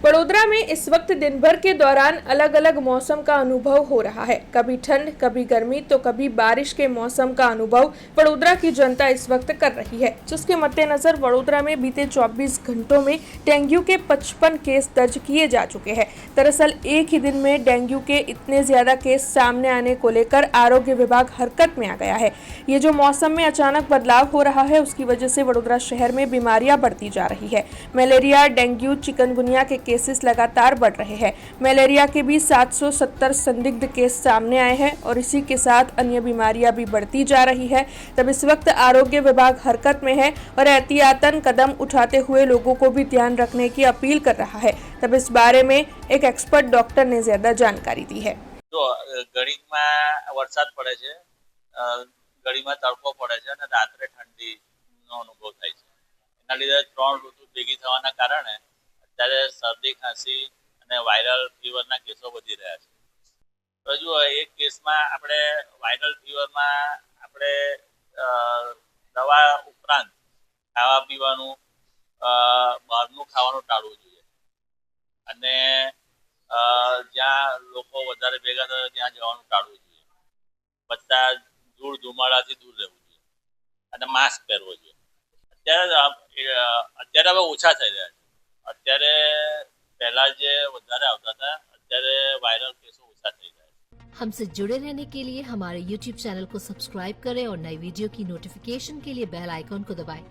वडोदरा में इस वक्त दिन भर के दौरान अलग अलग मौसम का अनुभव हो रहा है। कभी ठंड, कभी गर्मी तो कभी बारिश के मौसम का अनुभव वडोदरा की जनता इस वक्त कर रही है, जिसके मद्देनजर वडोदरा में बीते 24 घंटों में डेंगू के 55 केस दर्ज किए जा चुके हैं। दरअसल एक ही दिन में डेंगू के इतने ज्यादा केस सामने आने को लेकर आरोग्य विभाग हरकत में आ गया है। ये जो मौसम में अचानक बदलाव हो रहा है, उसकी वजह से वडोदरा शहर में बीमारियां बढ़ती जा रही है। मलेरिया, डेंगू, चिकनगुनिया के केसेस लगातार बढ़ रहे हैं। मलेरिया के भी 770 संदिग्ध केस सामने आए हैं और इसी के साथ अन्य बीमारियां भी बढ़ती जा रही है। तब इस वक्त आरोग्य विभाग हरकत में है और एहतियातन कदम उठाते हुए लोगों को भी ध्यान रखने की अपील कर रहा है। तब इस बारे में एक एक्सपर्ट डॉक्टर ने ज्यादा जानकारी दी है। तो घड़ीમાં વરસાદ પડે છે, ઘડીમાં તડકો પડે છે અને રાત્રે ઠંડીનો અનુભવ થાય છે. એના લીધે ત્રણ ઋતુ ભેગી થવાના કારણે અત્યારે શરદી, ખાંસી અને વાયરલ ફીવરના કેસો વધી રહ્યા છે. તો જુઓ, એક કેસમાં આપણે વાયરલ ફીવરમાં આપણે દવા ઉપરાંત ખાવા પીવાનું, બહારનું ખાવાનું ટાળવું જોઈએ અને જ્યાં લોકો વધારે ભેગા થાય ત્યાં જવાનું ટાળવું જોઈએ. બધા ધૂળ ધુમાડાથી દૂર રહેવું જોઈએ અને માસ્ક પહેરવો જોઈએ. અત્યારે હવે ઓછા થઈ રહ્યા છે. અત્યારે પહેલા જે વધારે આવતા હતા, અત્યારે વાયરल કેસો ઓછા થઈ રહ્યા છે. हमसे जुड़े रहने के लिए हमारे YouTube चैनल को सब्सक्राइब करें और नई वीडियो की नोटिफिकेशन के लिए बेल आइकॉन को दबाएं।